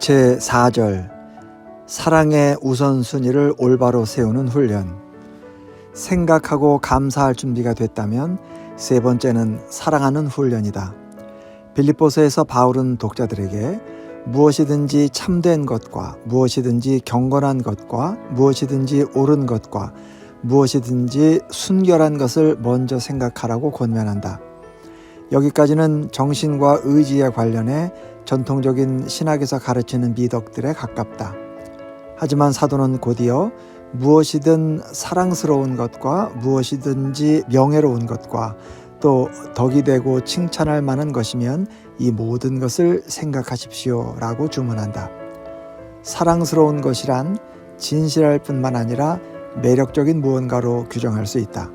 제4절 사랑의 우선순위를 올바로 세우는 훈련. 생각하고 감사할 준비가 됐다면 세 번째는 사랑하는 훈련이다. 빌립보서에서 바울은 독자들에게 무엇이든지 참된 것과 무엇이든지 경건한 것과 무엇이든지 옳은 것과 무엇이든지 순결한 것을 먼저 생각하라고 권면한다. 여기까지는 정신과 의지에 관련해 전통적인 신학에서 가르치는 미덕들에 가깝다. 하지만 사도는 곧이어 무엇이든 사랑스러운 것과 무엇이든지 명예로운 것과 또 덕이 되고 칭찬할 만한 것이면 이 모든 것을 생각하십시오 라고 주문한다. 사랑스러운 것이란 진실할 뿐만 아니라 매력적인 무언가로 규정할 수 있다.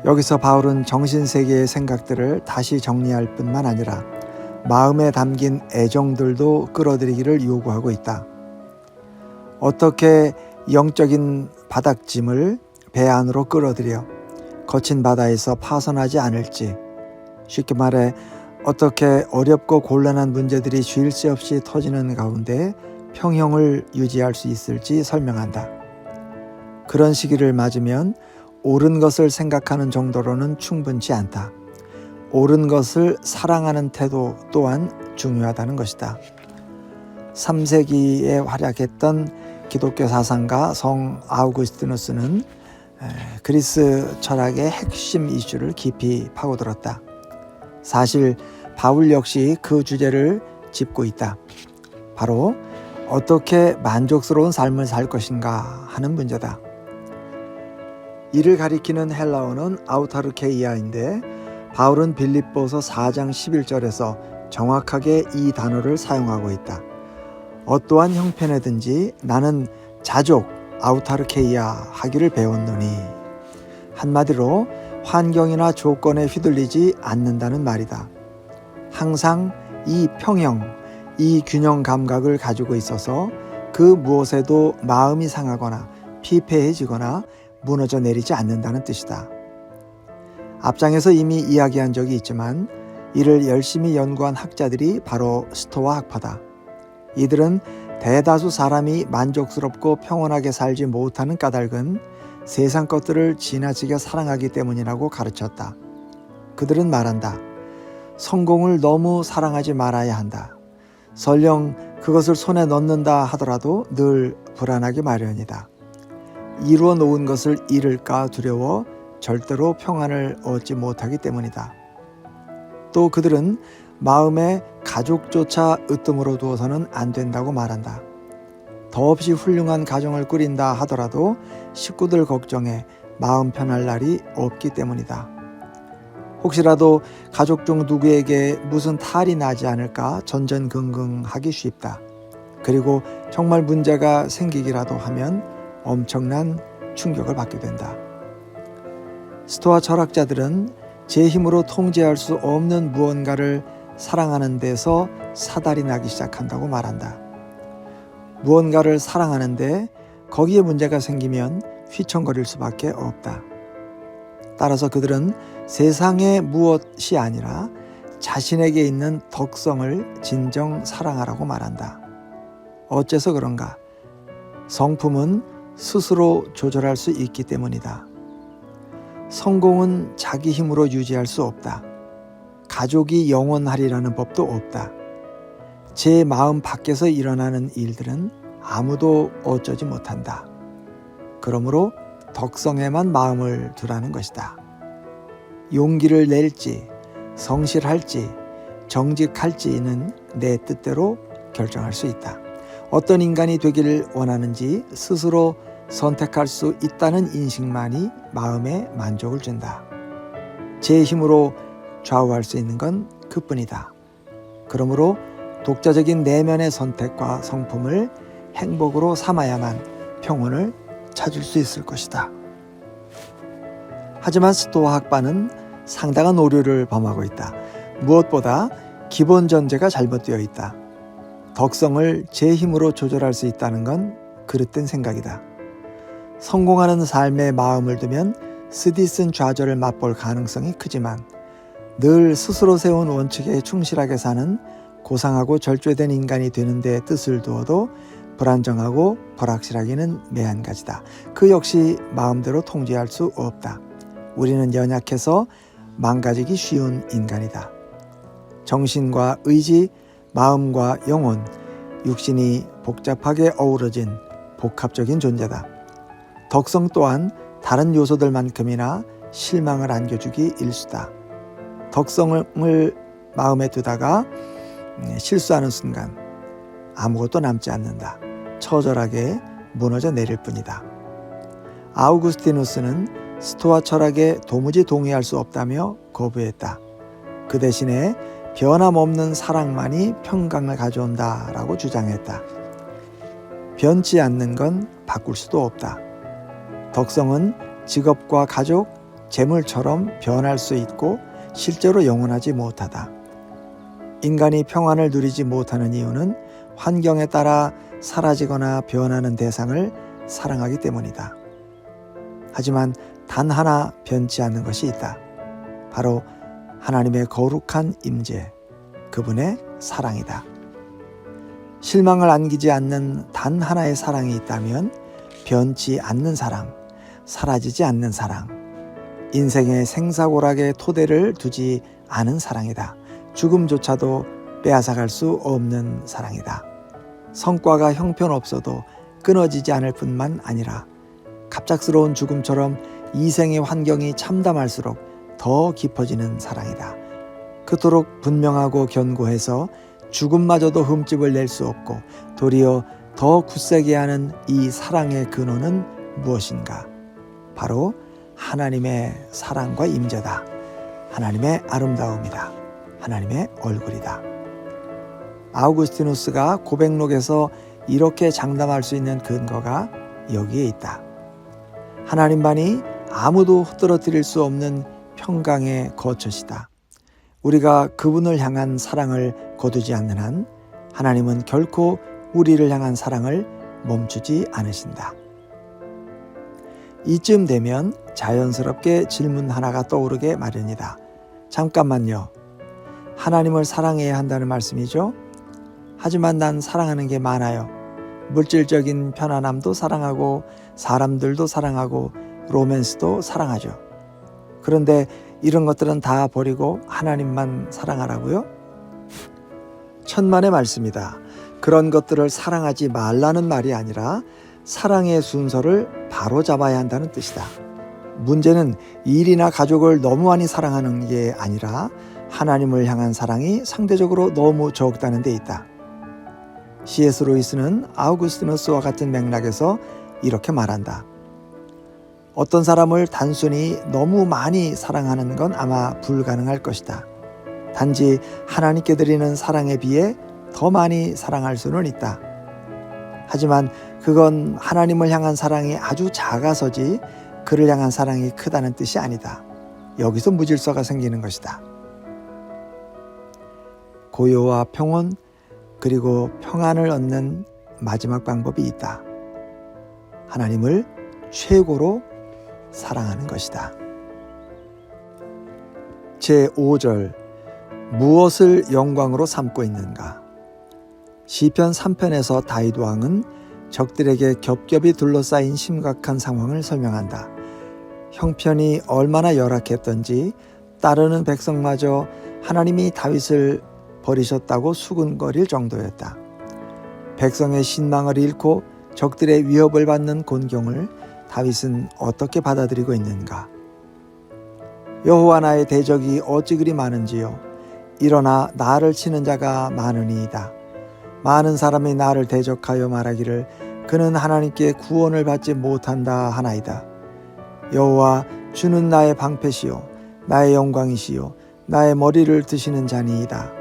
여기서 바울은 정신세계의 생각들을 다시 정리할 뿐만 아니라 마음에 담긴 애정들도 끌어들이기를 요구하고 있다. 어떻게 영적인 바닥짐을 배 안으로 끌어들여 거친 바다에서 파손하지 않을지, 쉽게 말해 어떻게 어렵고 곤란한 문제들이 쉴 새 없이 터지는 가운데 평형을 유지할 수 있을지 설명한다. 그런 시기를 맞으면 옳은 것을 생각하는 정도로는 충분치 않다. 옳은 것을 사랑하는 태도 또한 중요하다는 것이다. 3세기에 활약했던 기독교 사상가 성 아우구스티누스는 그리스 철학의 핵심 이슈를 깊이 파고들었다. 사실 바울 역시 그 주제를 짚고 있다. 바로 어떻게 만족스러운 삶을 살 것인가 하는 문제다. 이를 가리키는 헬라어는 아우타르케이아인데 바울은 빌립보서 4장 11절에서 정확하게 이 단어를 사용하고 있다. 어떠한 형편에든지 나는 자족 아우타르케이아 하기를 배웠노니, 한마디로 환경이나 조건에 휘둘리지 않는다는 말이다. 항상 이 평형, 이 균형 감각을 가지고 있어서 그 무엇에도 마음이 상하거나 피폐해지거나 무너져 내리지 않는다는 뜻이다. 앞장에서 이미 이야기한 적이 있지만 이를 열심히 연구한 학자들이 바로 스토아 학파다. 이들은 대다수 사람이 만족스럽고 평온하게 살지 못하는 까닭은 세상 것들을 지나치게 사랑하기 때문이라고 가르쳤다. 그들은 말한다. 성공을 너무 사랑하지 말아야 한다. 설령 그것을 손에 넣는다 하더라도 늘 불안하기 마련이다. 이루어 놓은 것을 잃을까 두려워 절대로 평안을 얻지 못하기 때문이다. 또 그들은 마음에 가족조차 으뜸으로 두어서는 안 된다고 말한다. 더없이 훌륭한 가정을 꾸린다 하더라도 식구들 걱정에 마음 편할 날이 없기 때문이다. 혹시라도 가족 중 누구에게 무슨 탈이 나지 않을까 전전긍긍하기 쉽다. 그리고 정말 문제가 생기기라도 하면 엄청난 충격을 받게 된다. 스토아 철학자들은 제 힘으로 통제할 수 없는 무언가를 사랑하는 데서 사달이 나기 시작한다고 말한다. 무언가를 사랑하는데 거기에 문제가 생기면 휘청거릴 수밖에 없다. 따라서 그들은 세상의 무엇이 아니라 자신에게 있는 덕성을 진정 사랑하라고 말한다. 어째서 그런가? 성품은 스스로 조절할 수 있기 때문이다. 성공은 자기 힘으로 유지할 수 없다. 가족이 영원하리라는 법도 없다. 제 마음 밖에서 일어나는 일들은 아무도 어쩌지 못한다. 그러므로 덕성에만 마음을 두라는 것이다. 용기를 낼지, 성실할지, 정직할지는 내 뜻대로 결정할 수 있다. 어떤 인간이 되기를 원하는지 스스로 선택할 수 있다는 인식만이 마음에 만족을 준다. 제 힘으로 좌우할 수 있는 건 그뿐이다. 그러므로 독자적인 내면의 선택과 성품을 행복으로 삼아야만 평온을 찾을 수 있을 것이다. 하지만 스토아 학파는 상당한 오류를 범하고 있다. 무엇보다 기본 전제가 잘못되어 있다. 덕성을 제 힘으로 조절할 수 있다는 건 그릇된 생각이다. 성공하는 삶에 마음을 두면 쓰디쓴 좌절을 맛볼 가능성이 크지만 늘 스스로 세운 원칙에 충실하게 사는 고상하고 절제된 인간이 되는 데 뜻을 두어도 불안정하고 불확실하기는 매한가지다. 그 역시 마음대로 통제할 수 없다. 우리는 연약해서 망가지기 쉬운 인간이다. 정신과 의지, 마음과 영혼, 육신이 복잡하게 어우러진 복합적인 존재다. 덕성 또한 다른 요소들만큼이나 실망을 안겨주기 일수다. 덕성을 마음에 두다가 실수하는 순간 아무것도 남지 않는다. 처절하게 무너져 내릴 뿐이다. 아우구스티누스는 스토아 철학에 도무지 동의할 수 없다며 거부했다. 그 대신에 변함없는 사랑만이 평강을 가져온다라고 주장했다. 변치 않는 건 바꿀 수도 없다. 덕성은 직업과 가족, 재물처럼 변할 수 있고 실제로 영원하지 못하다. 인간이 평안을 누리지 못하는 이유는 환경에 따라 사라지거나 변하는 대상을 사랑하기 때문이다. 하지만 단 하나 변치 않는 것이 있다. 바로 하나님의 거룩한 임재, 그분의 사랑이다. 실망을 안기지 않는 단 하나의 사랑이 있다면 변치 않는 사랑, 사라지지 않는 사랑, 인생의 생사고락의 토대를 두지 않은 사랑이다. 죽음조차도 빼앗아갈 수 없는 사랑이다. 성과가 형편없어도 끊어지지 않을 뿐만 아니라 갑작스러운 죽음처럼 이생의 환경이 참담할수록 더 깊어지는 사랑이다. 그토록 분명하고 견고해서 죽음마저도 흠집을 낼 수 없고 도리어 더 굳세게 하는 이 사랑의 근원은 무엇인가? 바로 하나님의 사랑과 임재다. 하나님의 아름다움이다. 하나님의 얼굴이다. 아우구스티누스가 고백록에서 이렇게 장담할 수 있는 근거가 여기에 있다. 하나님만이 아무도 헛들어뜨릴 수 없는 평강의 거처시다. 우리가 그분을 향한 사랑을 거두지 않는 한 하나님은 결코 우리를 향한 사랑을 멈추지 않으신다. 이쯤 되면 자연스럽게 질문 하나가 떠오르게 마련이다. 잠깐만요. 하나님을 사랑해야 한다는 말씀이죠? 하지만 난 사랑하는 게 많아요. 물질적인 편안함도 사랑하고 사람들도 사랑하고 로맨스도 사랑하죠. 그런데 이런 것들은 다 버리고 하나님만 사랑하라고요? 천만의 말씀이다. 그런 것들을 사랑하지 말라는 말이 아니라 사랑의 순서를 바로 잡아야 한다는 뜻이다. 문제는 일이나 가족을 너무 많이 사랑하는 게 아니라 하나님을 향한 사랑이 상대적으로 너무 적다는 데 있다. C.S. 루이스는 아우구스티누스와 같은 맥락에서 이렇게 말한다. 어떤 사람을 단순히 너무 많이 사랑하는 건 아마 불가능할 것이다. 단지 하나님께 드리는 사랑에 비해 더 많이 사랑할 수는 있다. 하지만 그건 하나님을 향한 사랑이 아주 작아서지 그를 향한 사랑이 크다는 뜻이 아니다. 여기서 무질서가 생기는 것이다. 고요와 평온 그리고 평안을 얻는 마지막 방법이 있다. 하나님을 최고로 사랑하는 것이다. 제5절 무엇을 영광으로 삼고 있는가? 시편 3편에서 다윗 왕은 적들에게 겹겹이 둘러싸인 심각한 상황을 설명한다. 형편이 얼마나 열악했던지 따르는 백성마저 하나님이 다윗을 버리셨다고 수군거릴 정도였다. 백성의 신망을 잃고 적들의 위협을 받는 곤경을 다윗은 어떻게 받아들이고 있는가? 여호와 나의 대적이 어찌 그리 많은지요. 일어나 나를 치는 자가 많으니이다. 많은 사람이 나를 대적하여 말하기를 그는 하나님께 구원을 받지 못한다 하나이다. 여호와 주는 나의 방패시요 나의 영광이시요 나의 머리를 드시는 자니이다.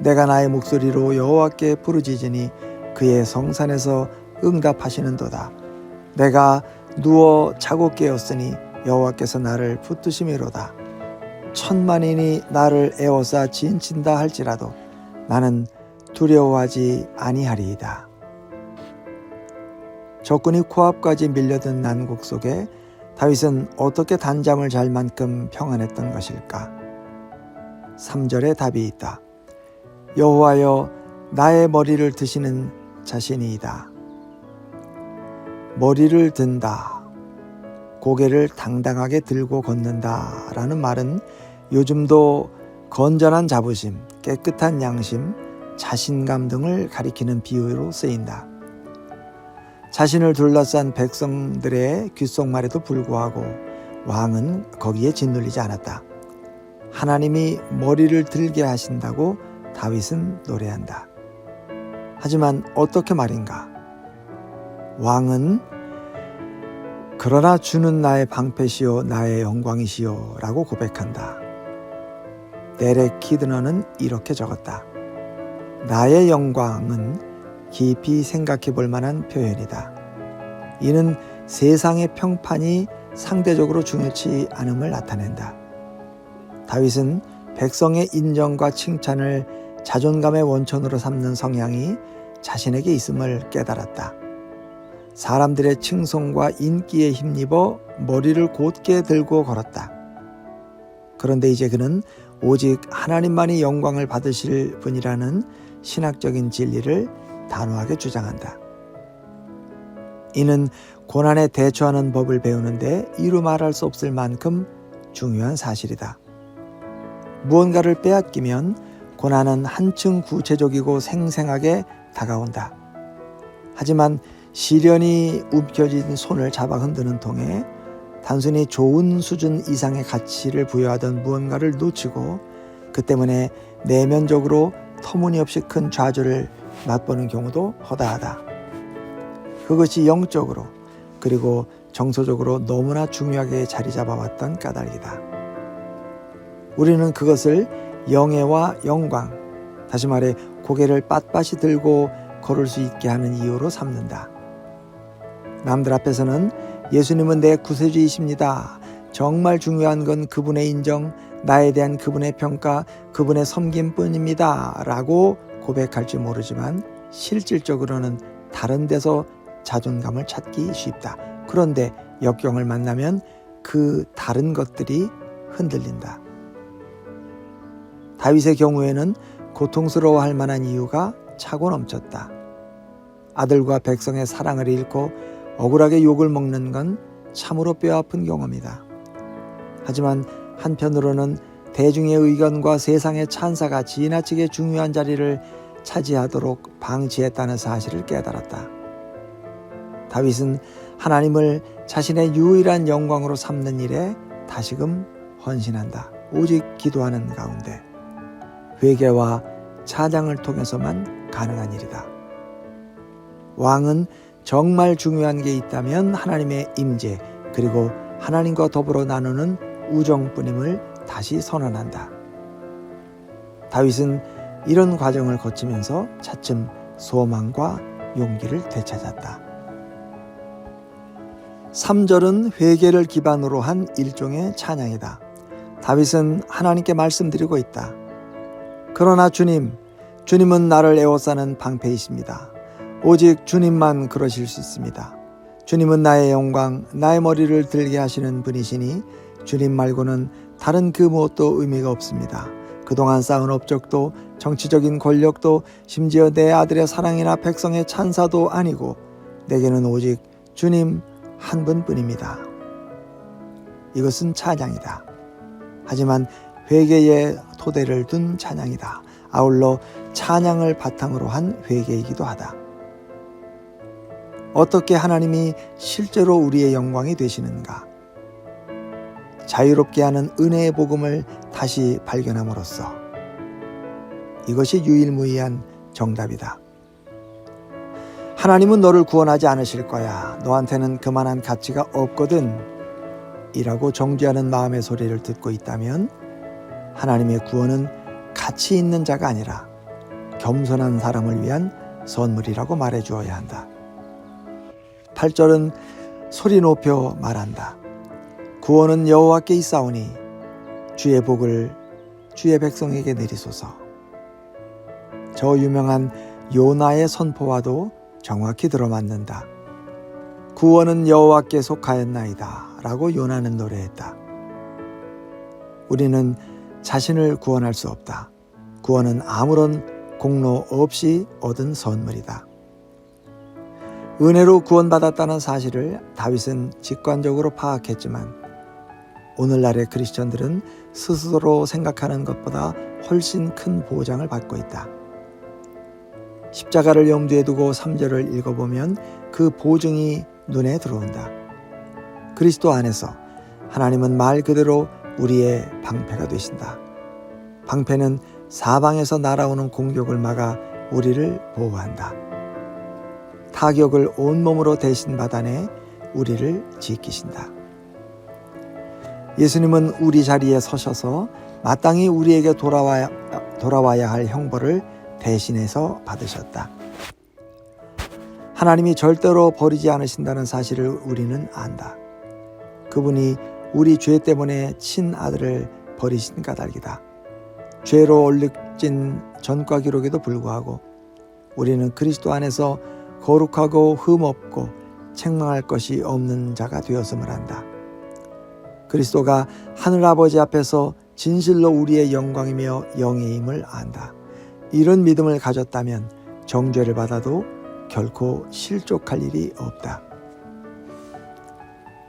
내가 나의 목소리로 여호와께 부르짖으니 그의 성산에서 응답하시는도다. 내가 누워 자고 깨었으니 여호와께서 나를 붙드심이로다. 천만인이 나를 에워싸 진친다 할지라도 나는 두려워하지 아니하리이다. 적군이 코앞까지 밀려든 난국 속에 다윗은 어떻게 단잠을 잘 만큼 평안했던 것일까? 3절에 답이 있다. 여호와여 나의 머리를 드시는 자신이이다. 머리를 든다, 고개를 당당하게 들고 걷는다 라는 말은 요즘도 건전한 자부심, 깨끗한 양심, 자신감 등을 가리키는 비유로 쓰인다. 자신을 둘러싼 백성들의 귓속말에도 불구하고 왕은 거기에 짓눌리지 않았다. 하나님이 머리를 들게 하신다고 다윗은 노래한다. 하지만 어떻게 말인가? 왕은 그러나 주는 나의 방패시요 나의 영광이시요 라고 고백한다. 데렉 키드너는 이렇게 적었다. 나의 영광은 깊이 생각해 볼 만한 표현이다. 이는 세상의 평판이 상대적으로 중요치 않음을 나타낸다. 다윗은 백성의 인정과 칭찬을 자존감의 원천으로 삼는 성향이 자신에게 있음을 깨달았다. 사람들의 칭송과 인기에 힘입어 머리를 곧게 들고 걸었다. 그런데 이제 그는 오직 하나님만이 영광을 받으실 분이라는 신학적인 진리를 단호하게 주장한다. 이는 고난에 대처하는 법을 배우는데 이루 말할 수 없을 만큼 중요한 사실이다. 무언가를 빼앗기면 고난은 한층 구체적이고 생생하게 다가온다. 하지만 시련이 움켜쥔 손을 잡아 흔드는 통에 단순히 좋은 수준 이상의 가치를 부여하던 무언가를 놓치고 그 때문에 내면적으로 터무니없이 큰 좌절을 맛보는 경우도 허다하다. 그것이 영적으로 그리고 정서적으로 너무나 중요하게 자리 잡아왔던 까닭이다. 우리는 그것을 영예와 영광, 다시 말해 고개를 빳빳이 들고 걸을 수 있게 하는 이유로 삼는다. 남들 앞에서는 예수님은 내 구세주이십니다. 정말 중요한 건 그분의 인정, 나에 대한 그분의 평가, 그분의 섬김뿐입니다. 라고 고백할지 모르지만 실질적으로는 다른 데서 자존감을 찾기 쉽다. 그런데 역경을 만나면 그 다른 것들이 흔들린다. 다윗의 경우에는 고통스러워할 만한 이유가 차고 넘쳤다. 아들과 백성의 사랑을 잃고 억울하게 욕을 먹는 건 참으로 뼈아픈 경험이다. 하지만 한편으로는 대중의 의견과 세상의 찬사가 지나치게 중요한 자리를 차지하도록 방치했다는 사실을 깨달았다. 다윗은 하나님을 자신의 유일한 영광으로 삼는 일에 다시금 헌신한다. 오직 기도하는 가운데 회개와 찬양을 통해서만 가능한 일이다. 왕은 정말 중요한 게 있다면 하나님의 임재 그리고 하나님과 더불어 나누는 우정뿐임을 다시 선언한다. 다윗은 이런 과정을 거치면서 차츰 소망과 용기를 되찾았다. 3절은 회개를 기반으로 한 일종의 찬양이다. 다윗은 하나님께 말씀드리고 있다. 그러나 주님은 나를 에워싸는 방패이십니다. 오직 주님만 그러실 수 있습니다. 주님은 나의 영광, 나의 머리를 들게 하시는 분이시니 주님 말고는 다른 그 무엇도 의미가 없습니다. 그동안 쌓은 업적도 정치적인 권력도 심지어 내 아들의 사랑이나 백성의 찬사도 아니고 내게는 오직 주님 한 분뿐입니다. 이것은 찬양이다. 하지만 회개의 토대를 둔 찬양이다. 아울러 찬양을 바탕으로 한 회개이기도 하다. 어떻게 하나님이 실제로 우리의 영광이 되시는가? 자유롭게 하는 은혜의 복음을 다시 발견함으로써 이것이 유일무이한 정답이다. 하나님은 너를 구원하지 않으실 거야. 너한테는 그만한 가치가 없거든. 이라고 정죄하는 마음의 소리를 듣고 있다면 하나님의 구원은 가치 있는 자가 아니라 겸손한 사람을 위한 선물이라고 말해 주어야 한다. 8절은 소리 높여 말한다. 구원은 여호와께 있사오니 주의 복을 주의 백성에게 내리소서. 저 유명한 요나의 선포와도 정확히 들어맞는다. 구원은 여호와께 속하였나이다 라고 요나는 노래했다. 우리는 자신을 구원할 수 없다. 구원은 아무런 공로 없이 얻은 선물이다. 은혜로 구원받았다는 사실을 다윗은 직관적으로 파악했지만 오늘날의 크리스천들은 스스로 생각하는 것보다 훨씬 큰 보장을 받고 있다. 십자가를 염두에 두고 3절을 읽어보면 그 보증이 눈에 들어온다. 그리스도 안에서 하나님은 말 그대로 우리의 방패가 되신다. 방패는 사방에서 날아오는 공격을 막아 우리를 보호한다. 타격을 온몸으로 대신 받아내 우리를 지키신다. 예수님은 우리 자리에 서셔서 마땅히 우리에게 돌아와야 할 형벌을 대신해서 받으셨다. 하나님이 절대로 버리지 않으신다는 사실을 우리는 안다. 그분이 우리 죄 때문에 친아들을 버리신 까닭이다. 죄로 얼룩진 전과 기록에도 불구하고 우리는 그리스도 안에서 거룩하고 흠없고 책망할 것이 없는 자가 되었음을 안다. 그리스도가 하늘아버지 앞에서 진실로 우리의 영광이며 영예임을 안다. 이런 믿음을 가졌다면 정죄를 받아도 결코 실족할 일이 없다.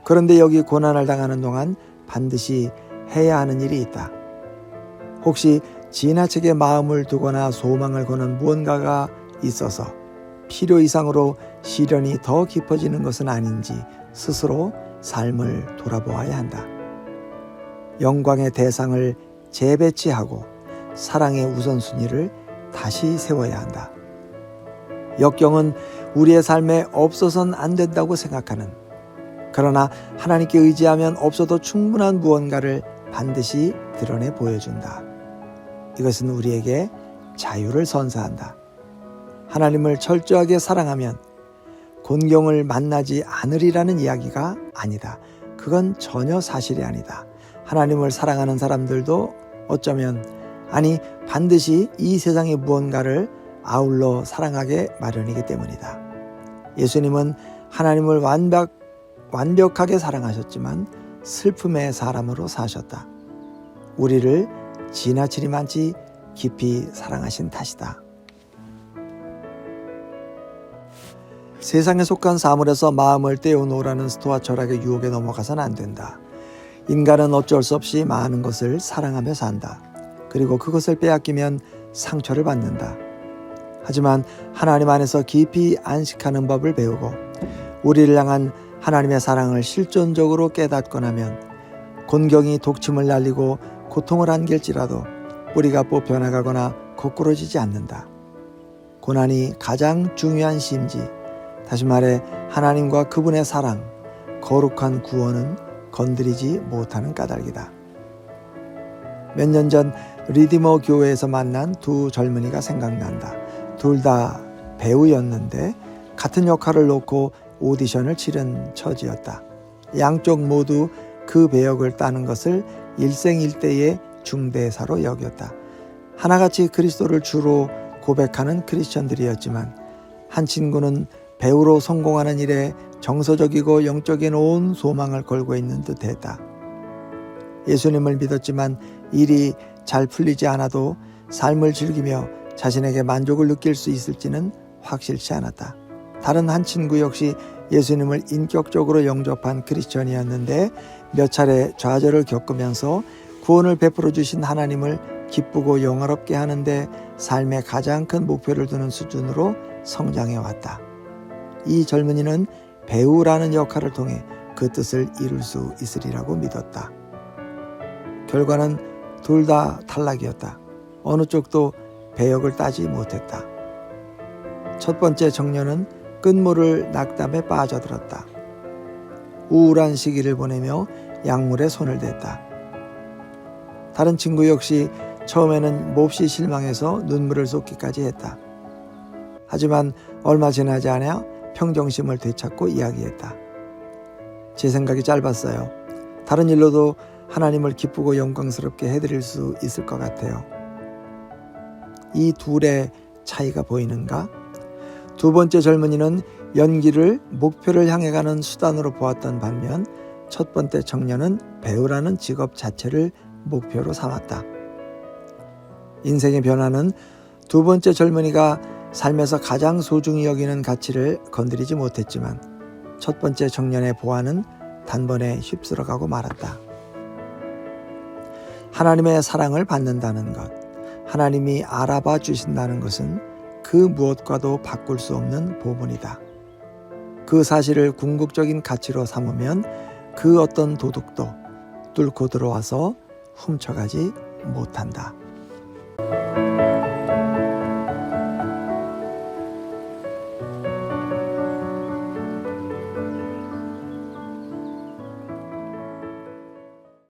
그런데 여기 고난을 당하는 동안 반드시 해야 하는 일이 있다. 혹시 지나치게 마음을 두거나 소망을 거는 무언가가 있어서 필요 이상으로 시련이 더 깊어지는 것은 아닌지 스스로 삶을 돌아보아야 한다. 영광의 대상을 재배치하고 사랑의 우선순위를 다시 세워야 한다. 역경은 우리의 삶에 없어서는 안 된다고 생각하는, 그러나 하나님께 의지하면 없어도 충분한 무언가를 반드시 드러내 보여준다. 이것은 우리에게 자유를 선사한다. 하나님을 철저하게 사랑하면 곤경을 만나지 않으리라는 이야기가 아니다. 그건 전혀 사실이 아니다. 하나님을 사랑하는 사람들도 어쩌면, 아니 반드시 이 세상의 무언가를 아울러 사랑하게 마련이기 때문이다. 예수님은 하나님을 완벽하게 사랑하셨지만 슬픔의 사람으로 사셨다. 우리를 지나치리만치 깊이 사랑하신 탓이다. 세상에 속한 사물에서 마음을 떼어놓으라는 스토아 철학의 유혹에 넘어가서는 안 된다. 인간은 어쩔 수 없이 많은 것을 사랑하며 산다. 그리고 그것을 빼앗기면 상처를 받는다. 하지만 하나님 안에서 깊이 안식하는 법을 배우고 우리를 향한 하나님의 사랑을 실존적으로 깨닫고 나면 곤경이 독침을 날리고 고통을 안길지라도 뿌리가 뽑혀 나가거나 거꾸러지지 않는다. 고난이 가장 중요한 시임지, 다시 말해 하나님과 그분의 사랑, 거룩한 구원은 건드리지 못하는 까닭이다. 몇 년 전 리디머 교회에서 만난 두 젊은이가 생각난다. 둘 다 배우였는데 같은 역할을 놓고 오디션을 치른 처지였다. 양쪽 모두 그 배역을 따는 것을 일생일대의 중대사로 여겼다. 하나같이 그리스도를 주로 고백하는 크리스천들이었지만 한 친구는 배우로 성공하는 일에 정서적이고 영적인 온 소망을 걸고 있는 듯했다. 예수님을 믿었지만 일이 잘 풀리지 않아도 삶을 즐기며 자신에게 만족을 느낄 수 있을지는 확실치 않았다. 다른 한 친구 역시 예수님을 인격적으로 영접한 크리스천이었는데 몇 차례 좌절을 겪으면서 구원을 베풀어 주신 하나님을 기쁘고 영화롭게 하는데 삶의 가장 큰 목표를 두는 수준으로 성장해 왔다. 이 젊은이는 배우라는 역할을 통해 그 뜻을 이룰 수 있으리라고 믿었다. 결과는 둘 다 탈락이었다. 어느 쪽도 배역을 따지 못했다. 첫 번째 청년은 끝모를 낙담에 빠져들었다. 우울한 시기를 보내며 약물에 손을 댔다. 다른 친구 역시 처음에는 몹시 실망해서 눈물을 쏟기까지 했다. 하지만 얼마 지나지 않아 평정심을 되찾고 이야기했다. 제 생각이 짧았어요. 다른 일로도 하나님을 기쁘고 영광스럽게 해드릴 수 있을 것 같아요. 이 둘의 차이가 보이는가? 두 번째 젊은이는 연기를 목표를 향해 가는 수단으로 보았던 반면 첫 번째 청년은 배우라는 직업 자체를 목표로 삼았다. 인생의 변화는 두 번째 젊은이가 삶에서 가장 소중히 여기는 가치를 건드리지 못했지만 첫 번째 청년의 보화는 단번에 휩쓸어가고 말았다. 하나님의 사랑을 받는다는 것, 하나님이 알아봐 주신다는 것은 그 무엇과도 바꿀 수 없는 보물이다. 그 사실을 궁극적인 가치로 삼으면 그 어떤 도둑도 뚫고 들어와서 훔쳐가지 못한다.